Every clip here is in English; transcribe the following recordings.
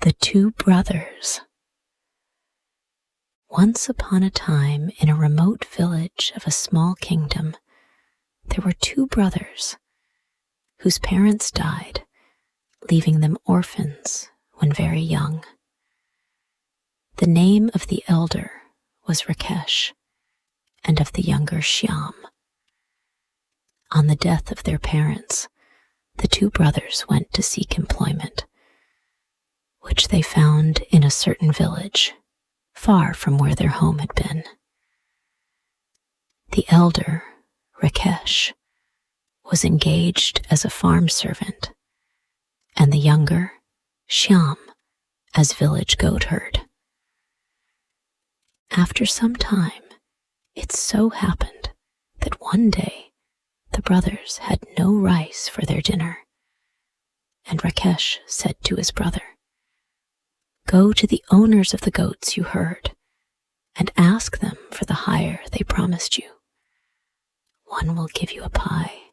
The Two Brothers. Once upon a time, in a remote village of a small kingdom, there were two brothers whose parents died, leaving them orphans when very young. The name of the elder was Rakesh, and of the younger Shyam. On the death of their parents, the two brothers went to seek employment, which they found in a certain village, far from where their home had been. The elder, Rakesh, was engaged as a farm servant, and the younger, Shyam, as village goatherd. After some time, it so happened that one day the brothers had no rice for their dinner, and Rakesh said to his brother, "Go to the owners of the goats you herd, and ask them for the hire they promised you. One will give you a pie,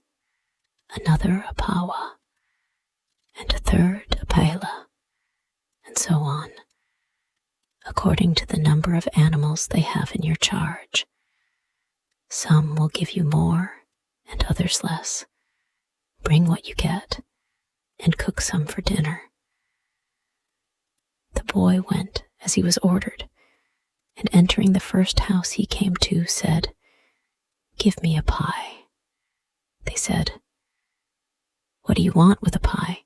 another a pawa, and a third a paila, and so on, according to the number of animals they have in your charge. Some will give you more, and others less. Bring what you get, and cook some for dinner." The boy went as he was ordered, and entering the first house he came to, said, "Give me a pie." They said, "What do you want with a pie?"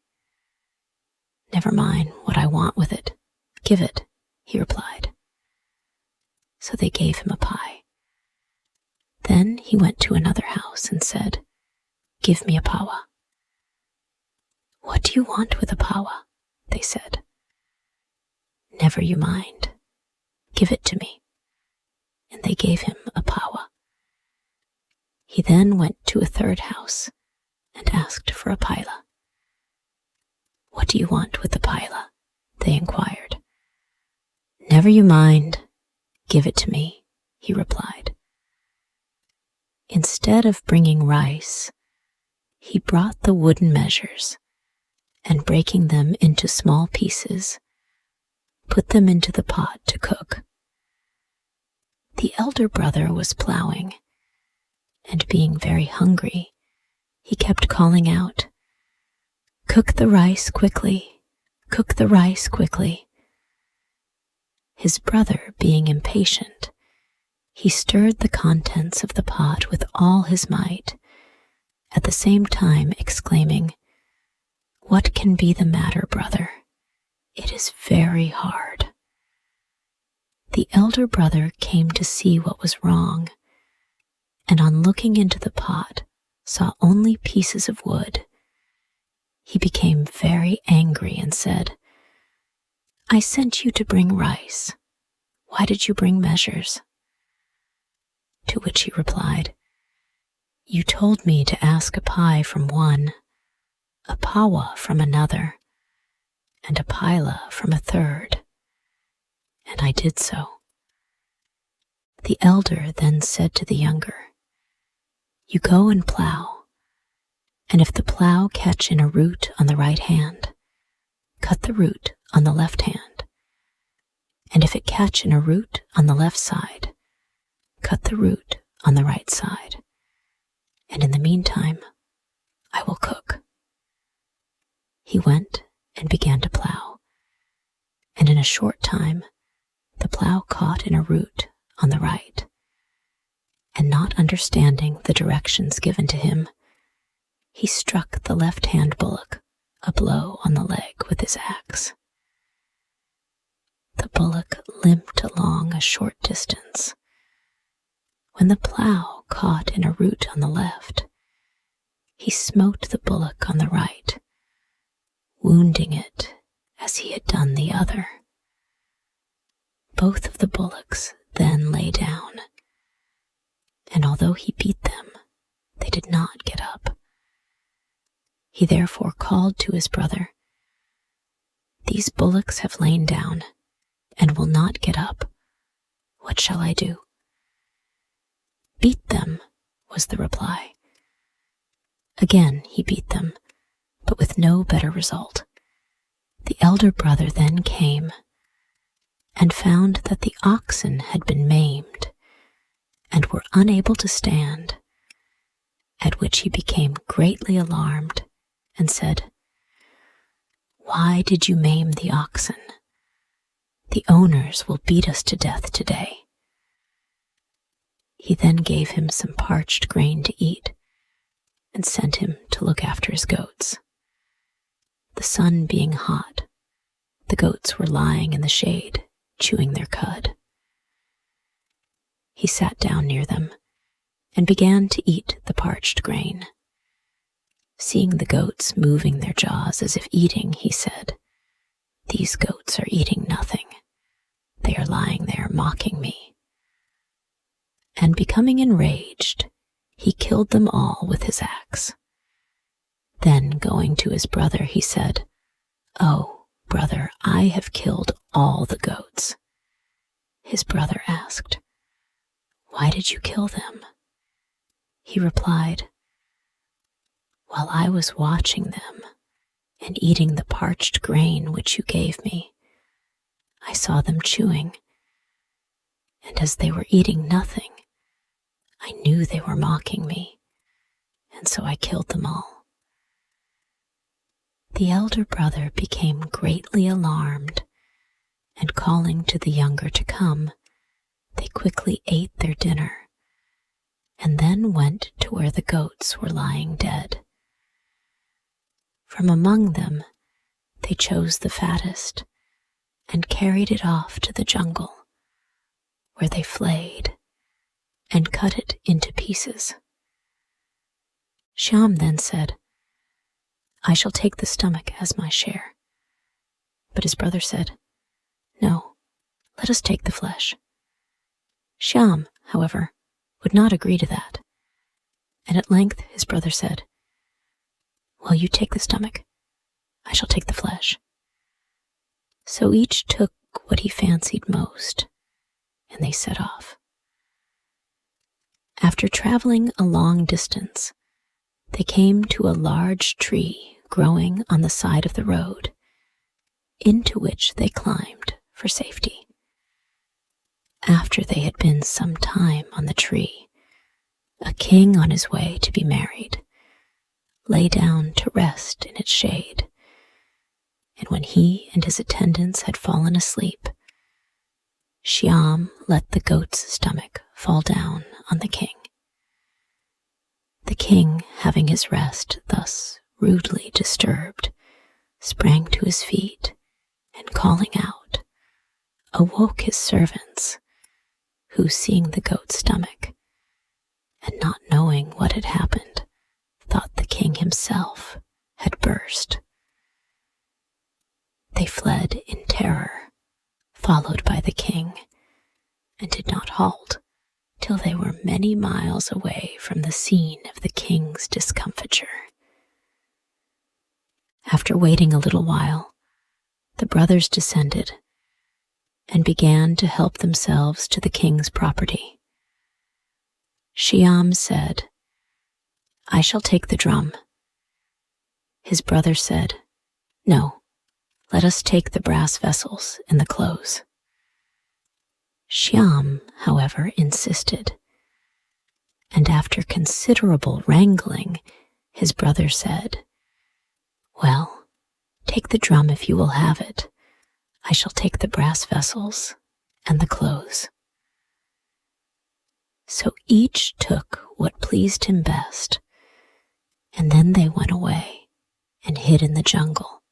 "Never mind what I want with it. Give it," he replied. So they gave him a pie. Then he went to another house and said, "Give me a pawa." "What do you want with a pawa?" they said. "Never you mind. Give it to me." And they gave him a pawa. He then went to a third house and asked for a paila. "What do you want with the paila?" they inquired. "Never you mind. Give it to me," he replied. Instead of bringing rice, he brought the wooden measures, and breaking them into small pieces, put them into the pot to cook. The elder brother was ploughing, and being very hungry, he kept calling out, "Cook the rice quickly, cook the rice quickly." His brother, being impatient, he stirred the contents of the pot with all his might, at the same time exclaiming, "What can be the matter, brother? It is very hard." The elder brother came to see what was wrong, and on looking into the pot, saw only pieces of wood. He became very angry and said, "I sent you to bring rice. Why did you bring measures?" To which he replied, "You told me to ask a pie from one, a pawa from another, and a paila from a third, and I did so." The elder then said to the younger, "You go and plough, and if the plough catch in a root on the right hand, cut the root on the left hand, and if it catch in a root on the left side, cut the root on the right side, and in the meantime, I will cook." He went and began to plough, and in a short time, the plough caught in a root on the right, and not understanding the directions given to him, he struck the left-hand bullock a blow on the leg with his axe. The bullock limped along a short distance. When the plough caught in a root on the left, he smote the bullock on the right, wounding it as he had done the other. Both of the bullocks then lay down, and although he beat them, they did not get up. He therefore called to his brother, "These bullocks have lain down, and will not get up. What shall I do?" "Beat them," was the reply. Again he beat them, but with no better result. The elder brother then came and found that the oxen had been maimed and were unable to stand, at which he became greatly alarmed and said, "Why did you maim the oxen? The owners will beat us to death today." He then gave him some parched grain to eat and sent him to look after his goats. The sun being hot, the goats were lying in the shade, chewing their cud. He sat down near them and began to eat the parched grain. Seeing the goats moving their jaws as if eating, he said, "These goats are eating nothing. They are lying there mocking me." And becoming enraged, he killed them all with his axe. Then, going to his brother, he said, "Oh, brother, I have killed all the goats." His brother asked, "Why did you kill them?" He replied, "While I was watching them and eating the parched grain which you gave me, I saw them chewing, and as they were eating nothing, I knew they were mocking me, and so I killed them all." The elder brother became greatly alarmed, and calling to the younger to come, they quickly ate their dinner, and then went to where the goats were lying dead. From among them, they chose the fattest and carried it off to the jungle, where they flayed and cut it into pieces. Shyam then said, "I shall take the stomach as my share." But his brother said, "No, let us take the flesh." Shyam, however, would not agree to that, and at length his brother said, "Well, you take the stomach, I shall take the flesh." So each took what he fancied most, and they set off. After traveling a long distance, they came to a large tree growing on the side of the road, into which they climbed for safety. After they had been some time on the tree, a king on his way to be married lay down to rest in its shade, and when he and his attendants had fallen asleep, Shyam let the goat's stomach fall down on the king. The king, having his rest thus rudely disturbed, sprang to his feet and, calling out, awoke his servants, who, seeing the goat's stomach, and not knowing what had happened, thought the king himself had burst. They fled in terror, followed by the king, and did not halt till they were many miles away from the scene of the king's discomfiture. After waiting a little while, the brothers descended and began to help themselves to the king's property. Shyam said, "I shall take the drum." His brother said, "No, let us take the brass vessels and the clothes." Shyam, however, insisted, and after considerable wrangling, his brother said, "Well, take the drum if you will have it. I shall take the brass vessels and the clothes." So each took what pleased him best, and then they went away and hid in the jungle.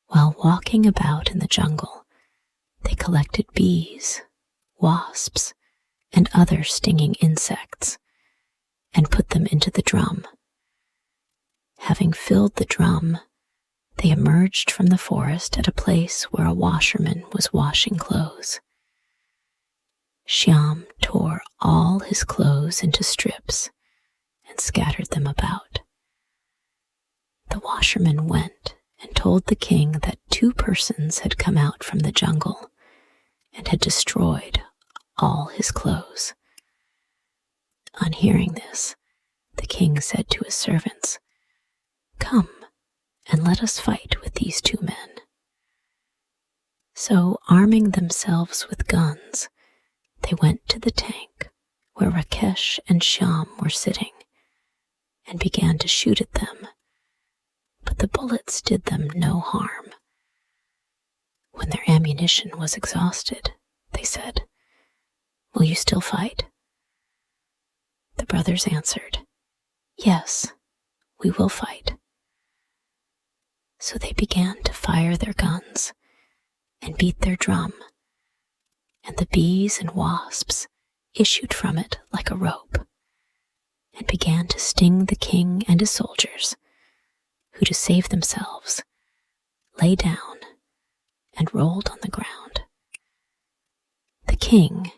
While walking about in the jungle, they collected bees, wasps, and other stinging insects, and put them into the drum. Having filled the drum, they emerged from the forest at a place where a washerman was washing clothes. Shyam tore all his clothes into strips and scattered them about. The washerman went and told the king that 2 persons had come out from the jungle and had destroyed all his clothes. On hearing this, the king said to his servants, "Come, and let us fight with these two men." So, arming themselves with guns, they went to the tank where Rakesh and Shyam were sitting and began to shoot at them, but the bullets did them no harm. When their ammunition was exhausted, they said, "Will you still fight?" The brothers answered, "Yes, we will fight." So they began to fire their guns and beat their drum, and the bees and wasps issued from it like a rope and began to sting the king and his soldiers, who, to save themselves, lay down and rolled on the ground. The king,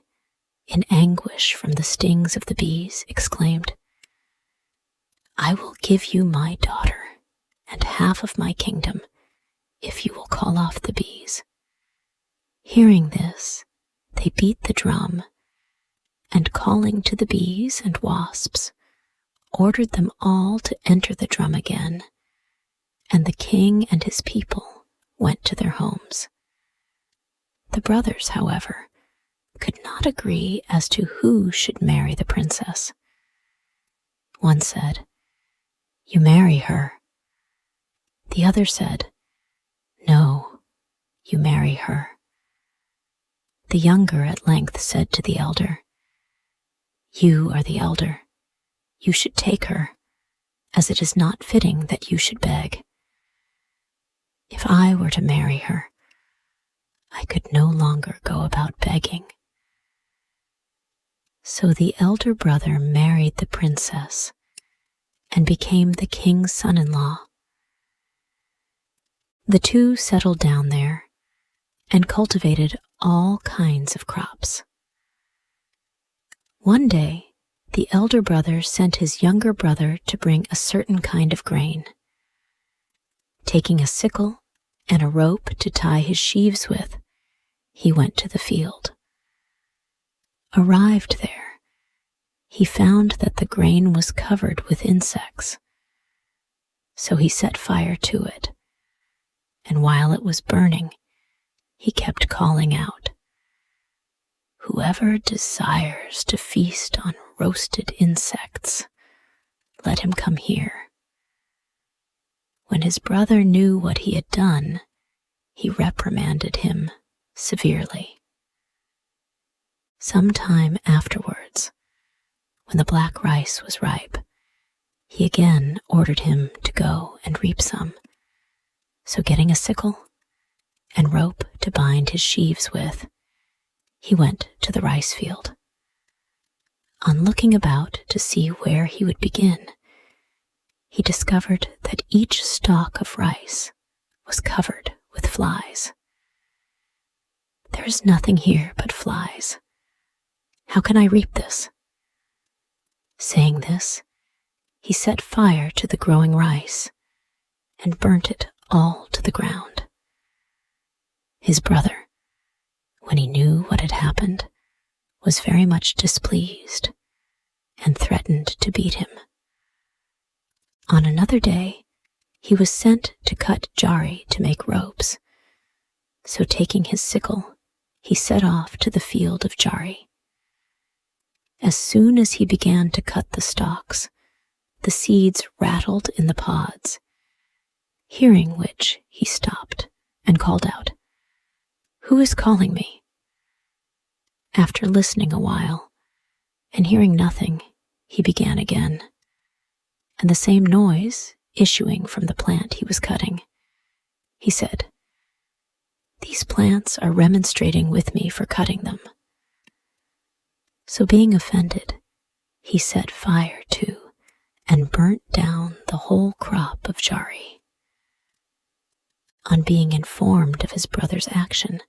in anguish from the stings of the bees, exclaimed, "I will give you my daughter and half of my kingdom if you will call off the bees." Hearing this, they beat the drum and, calling to the bees and wasps, ordered them all to enter the drum again, and the king and his people went to their homes. The brothers, however, could not agree as to who should marry the princess. One said, "You marry her." The other said, "No, you marry her." The younger at length said to the elder, "You are the elder. You should take her, as it is not fitting that you should beg. If I were to marry her, I could no longer go about begging." So the elder brother married the princess and became the king's son-in-law. The two settled down there and cultivated all kinds of crops. One day, the elder brother sent his younger brother to bring a certain kind of grain. Taking a sickle and a rope to tie his sheaves with, he went to the field. Arrived there, he found that the grain was covered with insects. So he set fire to it, and while it was burning, he kept calling out, "Whoever desires to feast on roasted insects, let him come here." When his brother knew what he had done, he reprimanded him severely. Some time afterwards, when the black rice was ripe, he again ordered him to go and reap some. So getting a sickle and rope to bind his sheaves with, he went to the rice field. On looking about to see where he would begin, he discovered that each stalk of rice was covered with flies. "There is nothing here but flies. How can I reap this?" Saying this, he set fire to the growing rice and burnt it all to the ground. His brother, when he knew what had happened, was very much displeased and threatened to beat him. On another day, he was sent to cut jari to make ropes. So taking his sickle, he set off to the field of jari. As soon as he began to cut the stalks, the seeds rattled in the pods, hearing which he stopped and called out, "Who is calling me?" After listening a while and hearing nothing, he began again, and the same noise issuing from the plant he was cutting. He said, "These plants are remonstrating with me for cutting them." So being offended, he set fire to and burnt down the whole crop of jari. On being informed of his brother's action,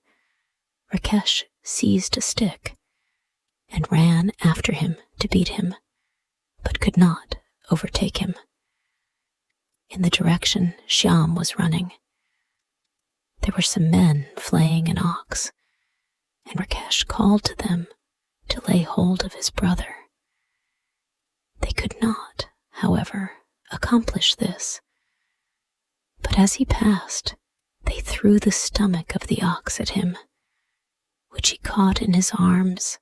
Rakesh seized a stick and ran after him to beat him, but could not overtake him. In the direction Shyam was running, there were some men flaying an ox, and Rakesh called to them to lay hold of his brother. They could not, however, accomplish this. But as he passed, they threw the stomach of the ox at him, which he caught in his arms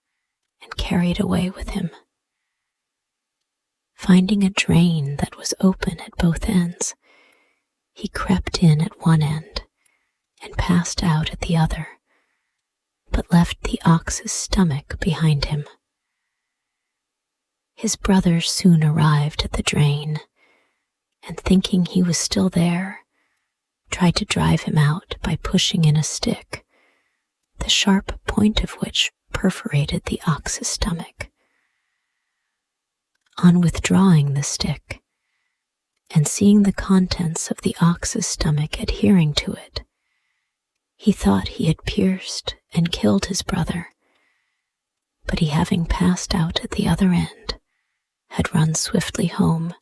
and carried away with him. Finding a drain that was open at both ends, he crept in at one end and passed out at the other, but left the ox's stomach behind him. His brother soon arrived at the drain, and thinking he was still there, tried to drive him out by pushing in a stick, the sharp point of which perforated the ox's stomach. On withdrawing the stick, and seeing the contents of the ox's stomach adhering to it, he thought he had pierced and killed his brother, but he, having passed out at the other end, had run swiftly home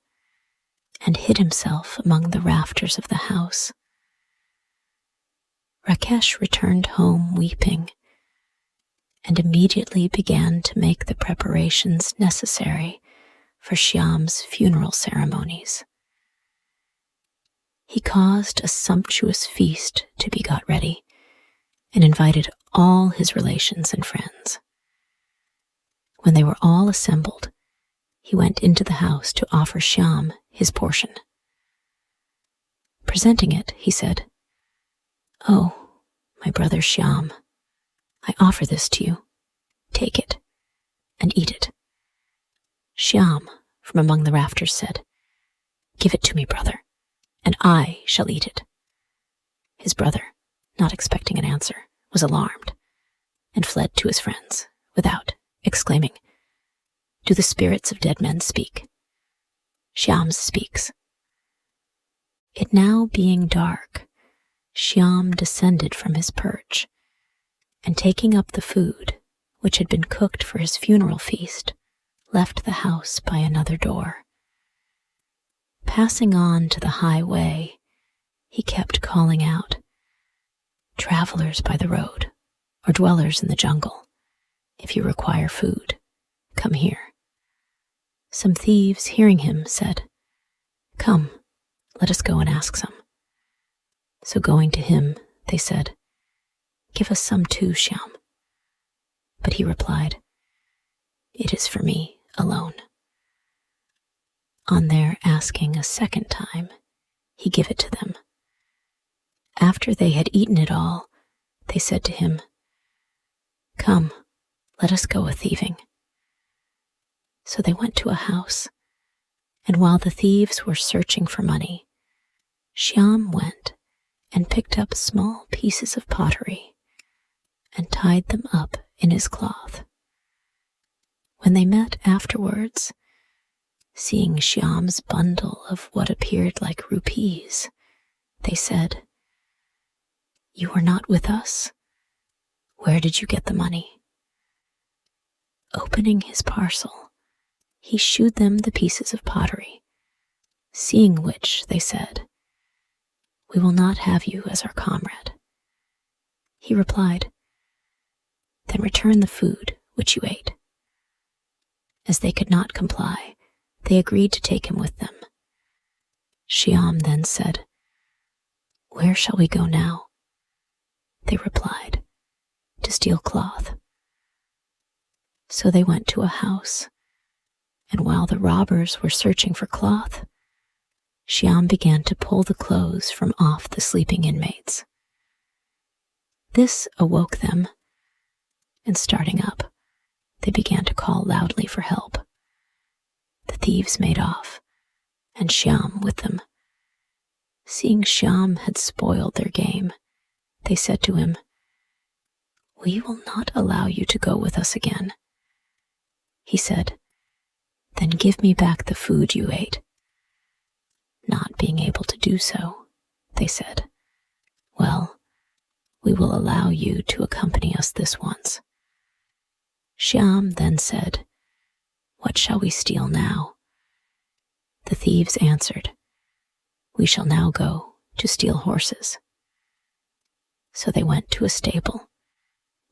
and hid himself among the rafters of the house. Rakesh returned home weeping, and immediately began to make the preparations necessary for Shyam's funeral ceremonies. He caused a sumptuous feast to be got ready, and invited all his relations and friends. When they were all assembled, he went into the house to offer Shyam his portion. Presenting it, he said, "Oh, my brother Shyam, I offer this to you. Take it and eat it." Shyam, from among the rafters, said, "Give it to me, brother, and I shall eat it." His brother, not expecting an answer, was alarmed, and fled to his friends without, exclaiming, "Do the spirits of dead men speak?" Shyam speaks. It now being dark, Shyam descended from his perch, and taking up the food, which had been cooked for his funeral feast, left the house by another door. Passing on to the highway, he kept calling out, "Travelers by the road, or dwellers in the jungle, if you require food, come here." Some thieves, hearing him, said, "Come, let us go and ask some." So going to him, they said, "Give us some too, Shyam." But he replied, "It is for me alone." On their asking a second time, he gave it to them. After they had eaten it all, they said to him, "Come, let us go a-thieving." So they went to a house, and while the thieves were searching for money, Shyam went and picked up small pieces of pottery and tied them up in his cloth. When they met afterwards, seeing Shyam's bundle of what appeared like rupees, they said, "You were not with us. Where did you get the money?" Opening his parcel, he shewed them the pieces of pottery, seeing which they said, "We will not have you as our comrade." He replied, "Then return the food which you ate." As they could not comply, they agreed to take him with them. Shyam then said, "Where shall we go now?" They replied, "To steal cloth." So they went to a house, and while the robbers were searching for cloth, Shyam began to pull the clothes from off the sleeping inmates. This awoke them, and starting up, they began to call loudly for help. The thieves made off, and Shyam with them. Seeing Shyam had spoiled their game, they said to him, "We will not allow you to go with us again." He said, "Then give me back the food you ate." Not being able to do so, they said, "Well, we will allow you to accompany us this once." Shyam then said, "What shall we steal now?" The thieves answered, "We shall now go to steal horses." So they went to a stable,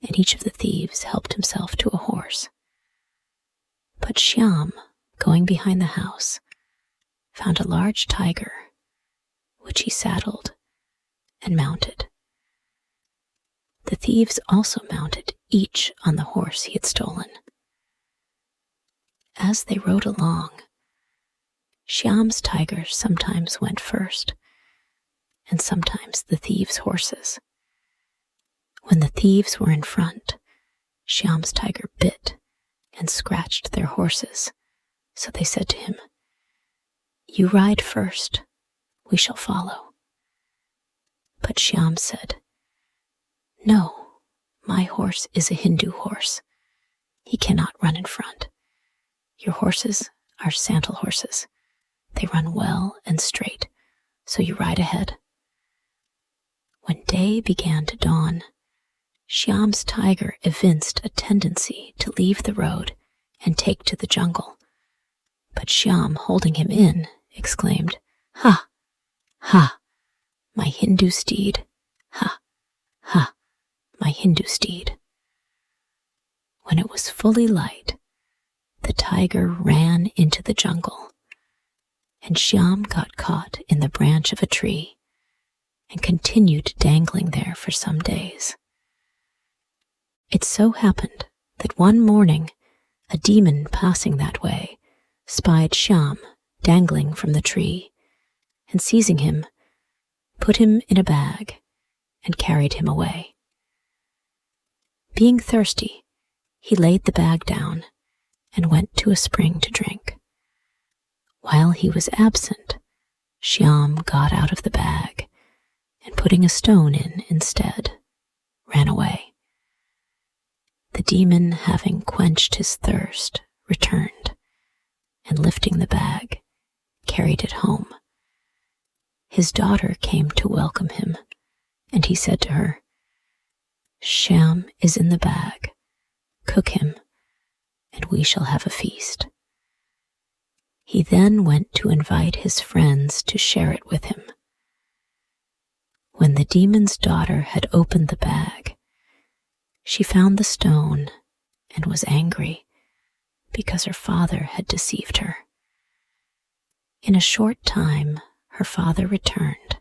and each of the thieves helped himself to a horse. But Shyam, going behind the house, found a large tiger, which he saddled and mounted. The thieves also mounted, each on the horse he had stolen. As they rode along, Shyam's tiger sometimes went first, and sometimes the thieves' horses. When the thieves were in front, Shyam's tiger bit and scratched their horses, so they said to him, "You ride first, we shall follow." But Shyam said, "No, my horse is a Hindu horse. He cannot run in front. Your horses are sandal horses. They run well and straight, so you ride ahead." When day began to dawn, Shyam's tiger evinced a tendency to leave the road and take to the jungle. But Shyam, holding him in, exclaimed, "Ha! Ha! My Hindu steed! Ha! Ha! My Hindu steed!" When it was fully light, the tiger ran into the jungle, and Shyam got caught in the branch of a tree and continued dangling there for some days. It so happened that one morning a demon passing that way spied Shyam dangling from the tree, and seizing him, put him in a bag and carried him away. Being thirsty, he laid the bag down and went to a spring to drink. While he was absent, Shyam got out of the bag and, putting a stone in instead, ran away. The demon, having quenched his thirst, returned, and lifting the bag, carried it home. His daughter came to welcome him, and he said to her, "Shyam is in the bag. Cook him, and we shall have a feast." He then went to invite his friends to share it with him. When the demon's daughter had opened the bag, she found the stone and was angry because her father had deceived her. In a short time, her father returned,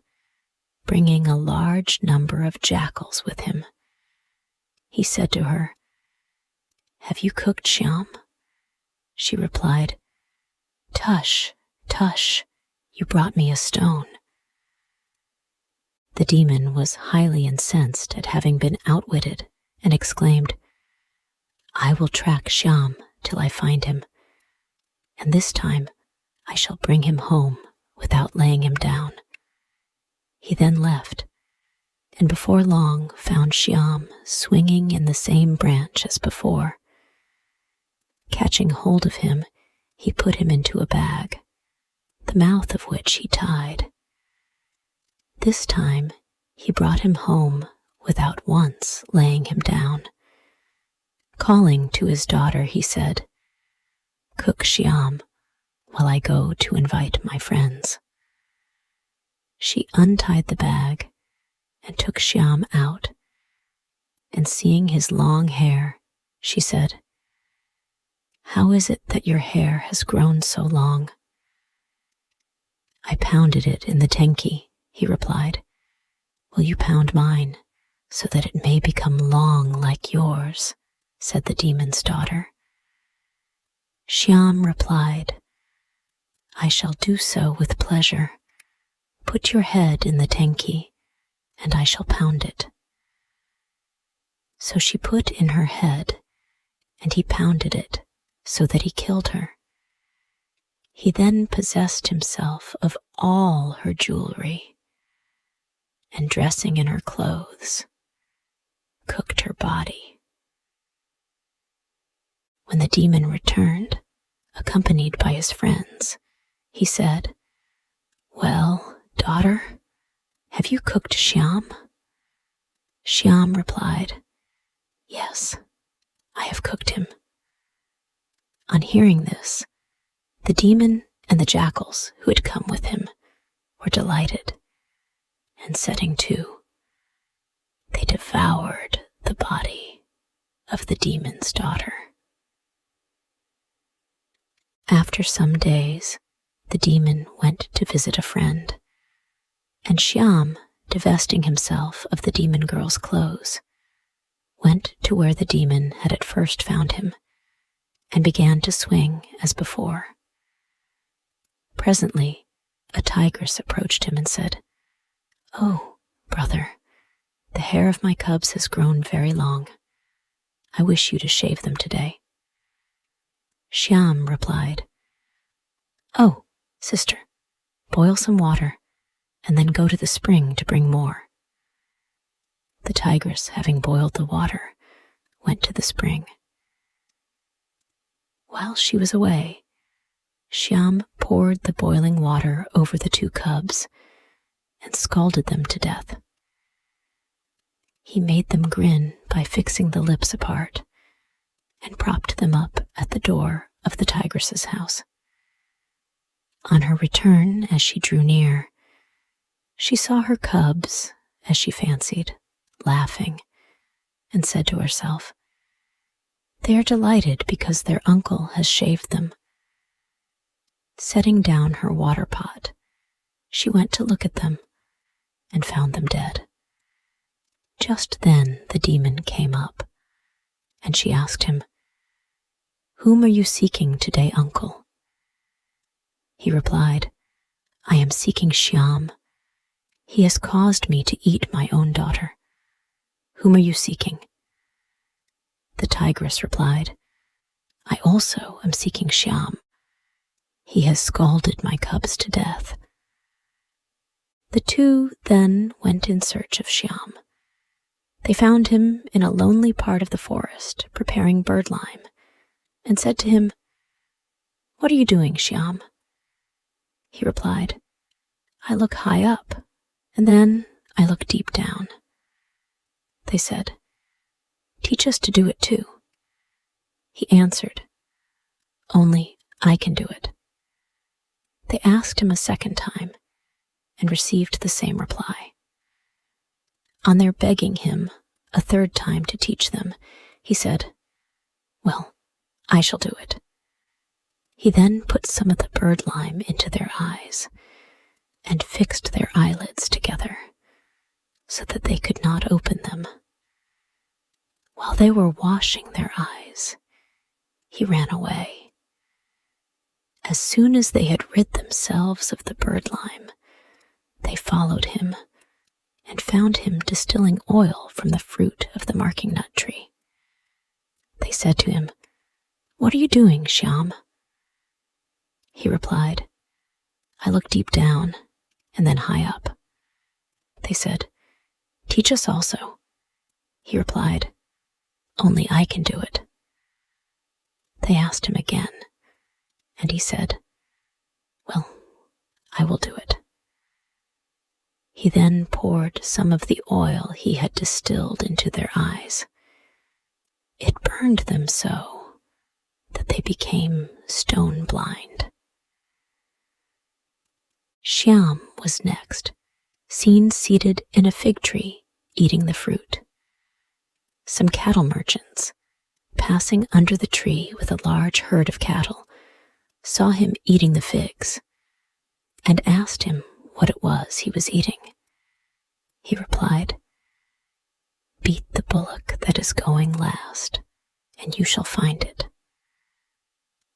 bringing a large number of jackals with him. He said to her, "Have you cooked Shyam?" She replied, "Tush, tush, you brought me a stone." The demon was highly incensed at having been outwitted and exclaimed, "I will track Shyam till I find him, and this time I shall bring him home without laying him down." He then left, and before long found Shyam swinging in the same branch as before. Catching hold of him, he put him into a bag, the mouth of which he tied. This time he brought him home without once laying him down. Calling to his daughter, he said, "Cook Shyam while I go to invite my friends." She untied the bag and took Shyam out, and seeing his long hair, she said, "How is it that your hair has grown so long?" "I pounded it in the tenki," he replied. "Will you pound mine, so that it may become long like yours?" said the demon's daughter. Shyam replied, "I shall do so with pleasure. Put your head in the tenki, and I shall pound it." So she put in her head, and he pounded it so that he killed her. He then possessed himself of all her jewelry, and dressing in her clothes, cooked her body. When the demon returned, accompanied by his friends, he said, "Well, daughter, have you cooked Shyam?" Shyam replied, "Yes, I have cooked him." On hearing this, the demon and the jackals who had come with him were delighted, and setting to, they devoured the body of the demon's daughter. After some days, the demon went to visit a friend, And Shyam, divesting himself of the demon girl's clothes, went to where the demon had at first found him, and began to swing as before. Presently, a tigress approached him and said, "Oh, brother, the hair of my cubs has grown very long. I wish you to shave them today." Shyam replied, "Oh, sister, boil some water, and then go to the spring to bring more." The tigress, having boiled the water, went to the spring. While she was away, Shyam poured the boiling water over the two cubs and scalded them to death. He made them grin by fixing the lips apart and propped them up at the door of the tigress's house. On her return, as she drew near, she saw her cubs, as she fancied, laughing, and said to herself, "They are delighted because their uncle has shaved them." Setting down her water pot, she went to look at them and found them dead. Just then the demon came up, and she asked him, "Whom are you seeking today, uncle?" He replied, "I am seeking Shyam. He has caused me to eat my own daughter. Whom are you seeking?" The tigress replied, "I also am seeking Shyam. He has scalded my cubs to death." The two then went in search of Shyam. They found him in a lonely part of the forest preparing birdlime, and said to him, "What are you doing, Shyam?" He replied, "I look high up, and then I look deep down." They said, "Teach us to do it too." He answered, "Only I can do it." They asked him a second time and received the same reply. On their begging him a third time to teach them, he said, "Well, I shall do it." He then put some of the birdlime into their eyes and fixed their eyelids together so that they could not open them. While they were washing their eyes, he ran away. As soon as they had rid themselves of the birdlime, they followed him and found him distilling oil from the fruit of the marking nut tree. They said to him, "What are you doing, Shyam?" He replied, "I look deep down and then high up." They said, "Teach us also." He replied, "Only I can do it." They asked him again, and he said, "Well, I will do it." He then poured some of the oil he had distilled into their eyes. It burned them so that they became stone blind. Shyam was next seen seated in a fig tree eating the fruit. Some cattle merchants, passing under the tree with a large herd of cattle, saw him eating the figs and asked him what it was he was eating. He replied, "Beat the bullock that is going last, and you shall find it."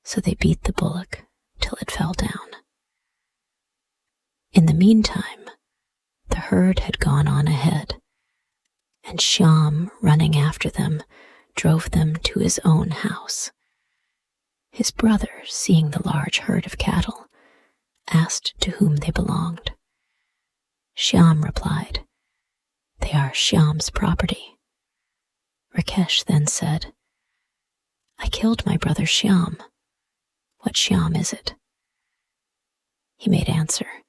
So they beat the bullock till it fell down. In the meantime, the herd had gone on ahead, and Shyam, running after them, drove them to his own house. His brother, seeing the large herd of cattle, asked to whom they belonged. Shyam replied, "They are Shyam's property." Rakesh then said, "I killed my brother Shyam. What Shyam is it?" He made answer,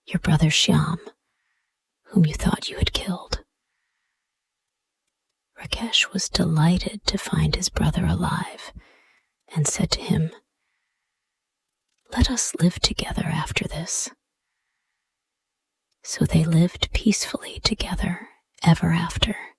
"Your brother Shyam, whom you thought you had killed." Rakesh was delighted to find his brother alive and said to him, "Let us live together after this." So they lived peacefully together ever after.